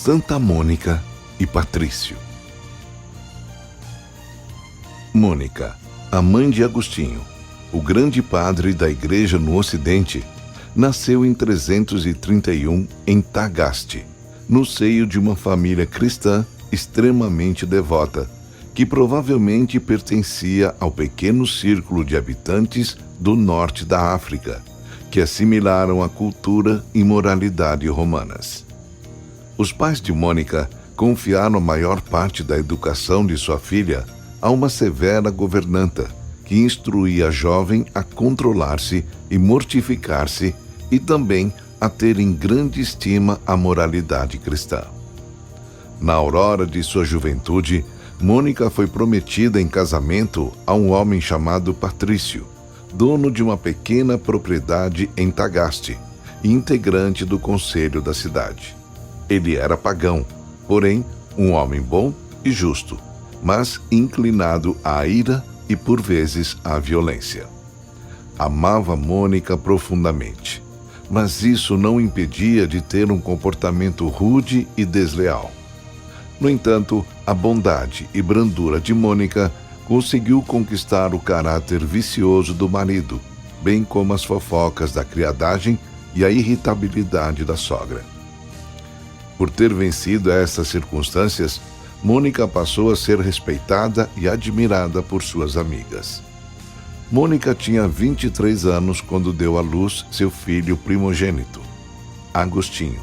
Santa Mônica e Patrício. Mônica, a mãe de Agostinho, o grande padre da Igreja no Ocidente, nasceu em 331 em Tagaste, no seio de uma família cristã extremamente devota, que provavelmente pertencia ao pequeno círculo de habitantes do norte da África, que assimilaram a cultura e moralidade romanas. Os pais de Mônica confiaram a maior parte da educação de sua filha a uma severa governanta, que instruía a jovem a controlar-se e mortificar-se e também a ter em grande estima a moralidade cristã. Na aurora de sua juventude, Mônica foi prometida em casamento a um homem chamado Patrício, dono de uma pequena propriedade em Tagaste e integrante do conselho da cidade. Ele era pagão, porém um homem bom e justo, mas inclinado à ira e por vezes à violência. Amava Mônica profundamente, mas isso não o impedia de ter um comportamento rude e desleal. No entanto, a bondade e brandura de Mônica conseguiu conquistar o caráter vicioso do marido, bem como as fofocas da criadagem e a irritabilidade da sogra. Por ter vencido essas circunstâncias, Mônica passou a ser respeitada e admirada por suas amigas. Mônica tinha 23 anos quando deu à luz seu filho primogênito, Agostinho.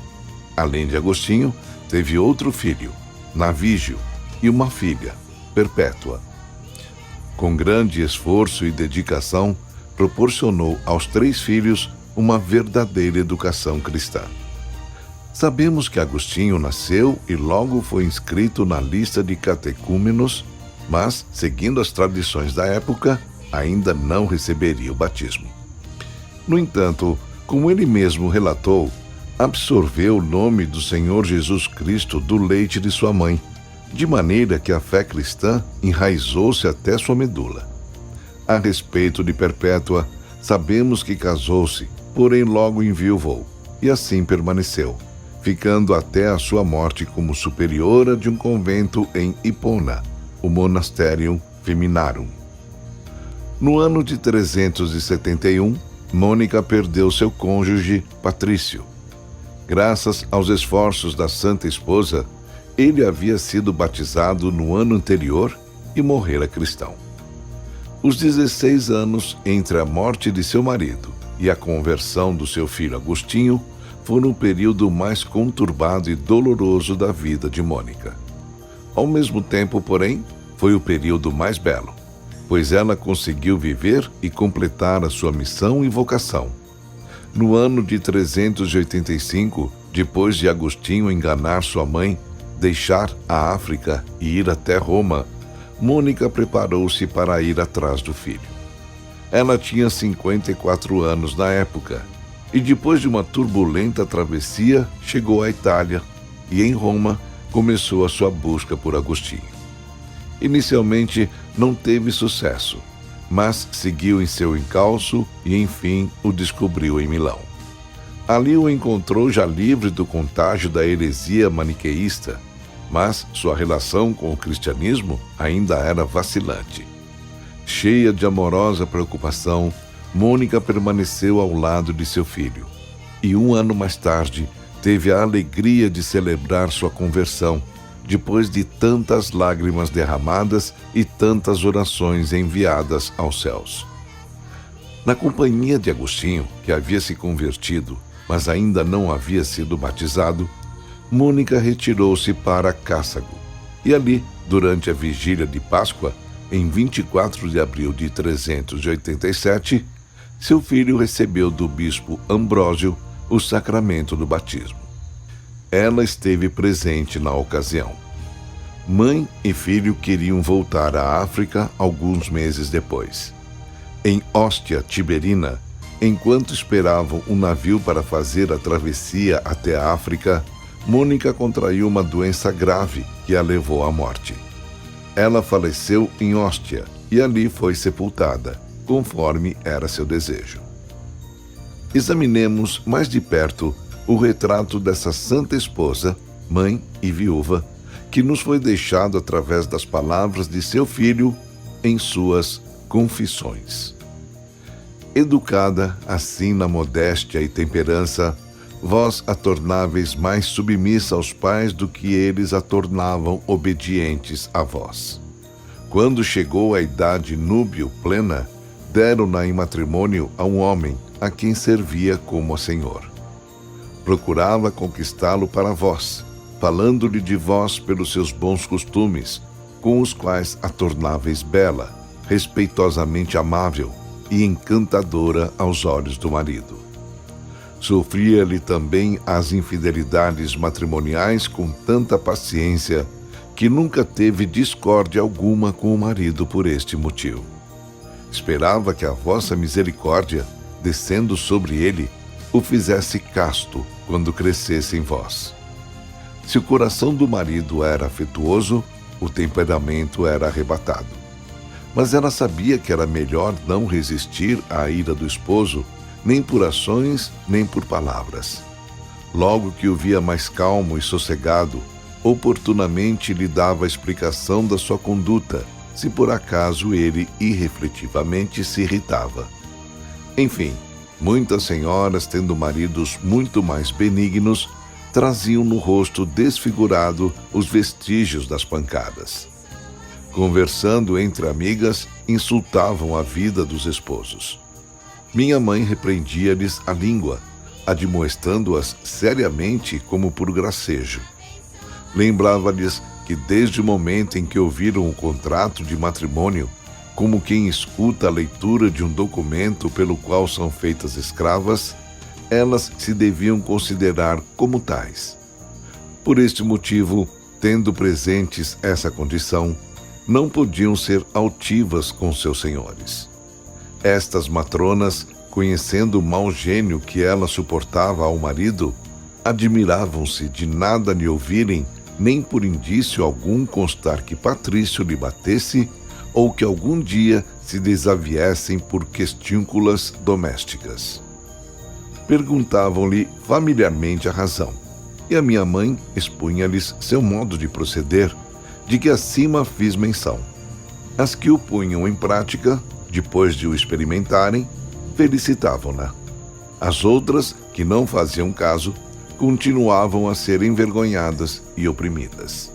Além de Agostinho, teve outro filho, Navígio, e uma filha, Perpétua. Com grande esforço e dedicação, proporcionou aos 3 filhos uma verdadeira educação cristã. Sabemos que Agostinho nasceu e logo foi inscrito na lista de catecúmenos, mas, seguindo as tradições da época, ainda não receberia o batismo. No entanto, como ele mesmo relatou, absorveu o nome do Senhor Jesus Cristo do leite de sua mãe, de maneira que a fé cristã enraizou-se até sua medula. A respeito de Perpétua, sabemos que casou-se, porém logo enviuvou, e assim permaneceu, ficando até a sua morte como superiora de um convento em Hipona, o Monasterium Feminarum. No ano de 371, Mônica perdeu seu cônjuge, Patrício. Graças aos esforços da Santa Esposa, ele havia sido batizado no ano anterior e morrera cristão. Os 16 anos entre a morte de seu marido e a conversão do seu filho Agostinho foram o período mais conturbado e doloroso da vida de Mônica. Ao mesmo tempo, porém, foi o período mais belo, pois ela conseguiu viver e completar a sua missão e vocação. No ano de 385, depois de Agostinho enganar sua mãe, deixar a África e ir até Roma, Mônica preparou-se para ir atrás do filho. Ela tinha 54 anos na época, e depois de uma turbulenta travessia, chegou à Itália e em Roma começou a sua busca por Agostinho. Inicialmente não teve sucesso, mas seguiu em seu encalço e enfim o descobriu em Milão. Ali o encontrou já livre do contágio da heresia maniqueísta, mas sua relação com o cristianismo ainda era vacilante. Cheia de amorosa preocupação, Mônica permaneceu ao lado de seu filho, e 1 ano mais tarde teve a alegria de celebrar sua conversão, depois de tantas lágrimas derramadas e tantas orações enviadas aos céus. Na companhia de Agostinho, que havia se convertido, mas ainda não havia sido batizado, Mônica retirou-se para Cássego, e ali, durante a vigília de Páscoa, em 24 de abril de 387, seu filho recebeu do bispo Ambrósio o sacramento do batismo. Ela esteve presente na ocasião. Mãe e filho queriam voltar à África alguns meses depois. Em Hóstia Tiberina, enquanto esperavam um navio para fazer a travessia até a África, Mônica contraiu uma doença grave que a levou à morte. Ela faleceu em Hóstia e ali foi sepultada, conforme era seu desejo. Examinemos mais de perto o retrato dessa santa esposa mãe e viúva, que nos foi deixado através das palavras de seu filho em suas confissões. Educada assim na modéstia e temperança, vós a tornáveis mais submissa aos pais do que eles a tornavam obedientes a vós. Quando chegou a idade núbio plena, deram-na em matrimônio a um homem a quem servia como a senhor. Procurava conquistá-lo para vós, falando-lhe de vós pelos seus bons costumes, com os quais a tornáveis bela, respeitosamente amável e encantadora aos olhos do marido. Sofria-lhe também as infidelidades matrimoniais com tanta paciência que nunca teve discórdia alguma com o marido por este motivo. Esperava que a vossa misericórdia, descendo sobre ele, o fizesse casto quando crescesse em vós. Se o coração do marido era afetuoso, o temperamento era arrebatado. Mas ela sabia que era melhor não resistir à ira do esposo, nem por ações, nem por palavras. Logo que o via mais calmo e sossegado, oportunamente lhe dava a explicação da sua conduta, se por acaso ele irrefletivamente se irritava. Enfim, muitas senhoras, tendo maridos muito mais benignos, traziam no rosto desfigurado os vestígios das pancadas. Conversando entre amigas, insultavam a vida dos esposos. Minha mãe repreendia-lhes a língua, admoestando-as seriamente como por gracejo. Lembrava-lhes que desde o momento em que ouviram o contrato de matrimônio, como quem escuta a leitura de um documento pelo qual são feitas escravas, elas se deviam considerar como tais. Por este motivo, tendo presentes essa condição, não podiam ser altivas com seus senhores. Estas matronas, conhecendo o mau gênio que ela suportava ao marido, admiravam-se de nada lhe ouvirem, nem por indício algum constar que Patrício lhe batesse ou que algum dia se desaviessem por questúnculas domésticas. Perguntavam-lhe familiarmente a razão, e a minha mãe expunha-lhes seu modo de proceder, de que acima fiz menção. As que o punham em prática, depois de o experimentarem, felicitavam-na. As outras, que não faziam caso, continuavam a ser envergonhadas e oprimidas.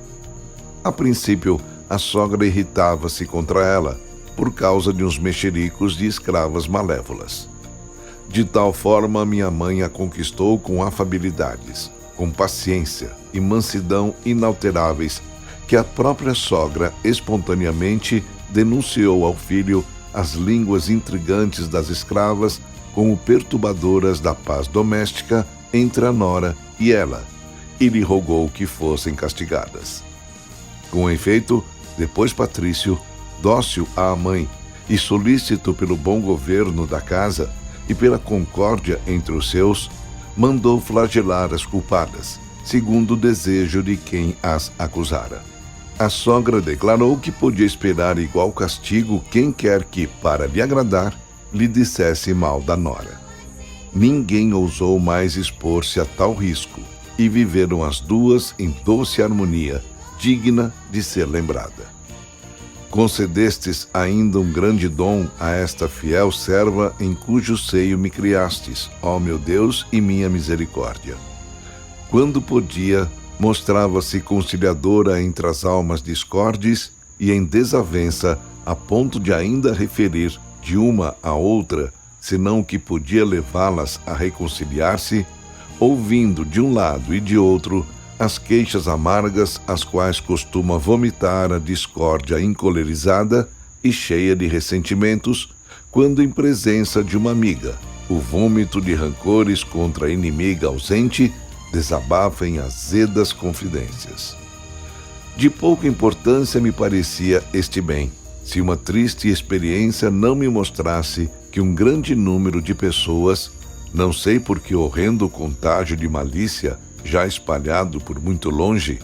A princípio, a sogra irritava-se contra ela, por causa de uns mexericos de escravas malévolas. De tal forma, minha mãe a conquistou com afabilidades, com paciência e mansidão inalteráveis, que a própria sogra espontaneamente denunciou ao filho as línguas intrigantes das escravas como perturbadoras da paz doméstica entre a nora e ela, e lhe rogou que fossem castigadas. Com efeito, depois Patrício, dócil à mãe e solícito pelo bom governo da casa e pela concórdia entre os seus, mandou flagelar as culpadas, segundo o desejo de quem as acusara. A sogra declarou que podia esperar igual castigo quem quer que, para lhe agradar, lhe dissesse mal da nora. Ninguém ousou mais expor-se a tal risco, e viveram as duas em doce harmonia, digna de ser lembrada. Concedestes ainda um grande dom a esta fiel serva em cujo seio me criastes, ó meu Deus e minha misericórdia. Quando podia, mostrava-se conciliadora entre as almas discordes e em desavença, a ponto de ainda referir de uma a outra, senão o que podia levá-las a reconciliar-se, ouvindo de um lado e de outro as queixas amargas às quais costuma vomitar a discórdia encolerizada e cheia de ressentimentos, quando em presença de uma amiga, o vômito de rancores contra a inimiga ausente desabafa em azedas confidências. De pouca importância me parecia este bem, se uma triste experiência não me mostrasse que um grande número de pessoas, não sei por que horrendo contágio de malícia já espalhado por muito longe,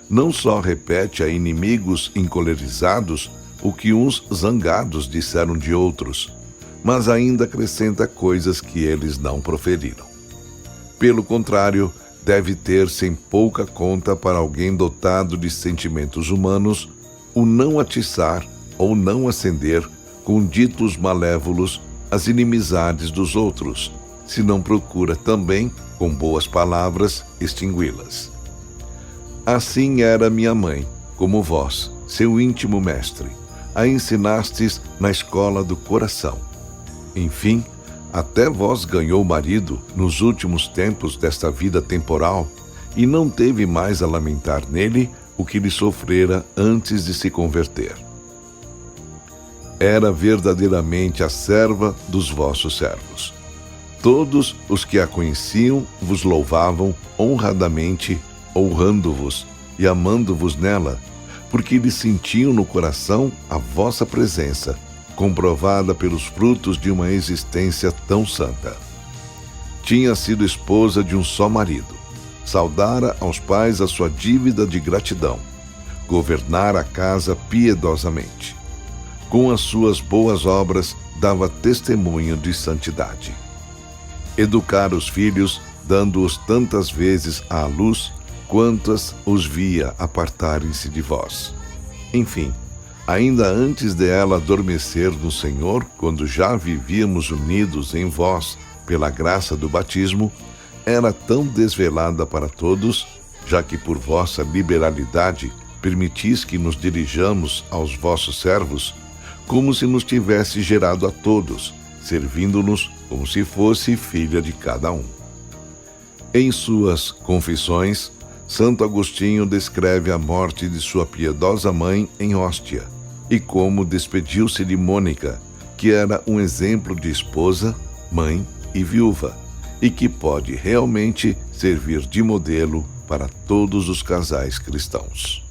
não só repete a inimigos encolerizados o que uns zangados disseram de outros, mas ainda acrescenta coisas que eles não proferiram. Pelo contrário, deve ter sem pouca conta para alguém dotado de sentimentos humanos o não atiçar ou não acender com ditos malévolos as inimizades dos outros, se não procura também, com boas palavras, extingui-las. Assim era minha mãe, como vós, seu íntimo mestre, a ensinastes na escola do coração. Enfim, até vós ganhou marido nos últimos tempos desta vida temporal e não teve mais a lamentar nele o que lhe sofrera antes de se converter. Era verdadeiramente a serva dos vossos servos. Todos os que a conheciam vos louvavam honradamente, honrando-vos e amando-vos nela, porque lhe sentiam no coração a vossa presença, comprovada pelos frutos de uma existência tão santa. Tinha sido esposa de um só marido, saudara aos pais a sua dívida de gratidão, governara a casa piedosamente. Com as suas boas obras, dava testemunho de santidade. Educara os filhos, dando-os tantas vezes à luz, quantas os via apartarem-se de vós. Enfim, ainda antes de ela adormecer no Senhor, quando já vivíamos unidos em vós pela graça do batismo, era tão desvelada para todos, já que por vossa liberalidade permitis que nos dirijamos aos vossos servos, como se nos tivesse gerado a todos, servindo-nos como se fosse filha de cada um. Em suas Confissões, Santo Agostinho descreve a morte de sua piedosa mãe em Hóstia e como despediu-se de Mônica, que era um exemplo de esposa, mãe e viúva, e que pode realmente servir de modelo para todos os casais cristãos.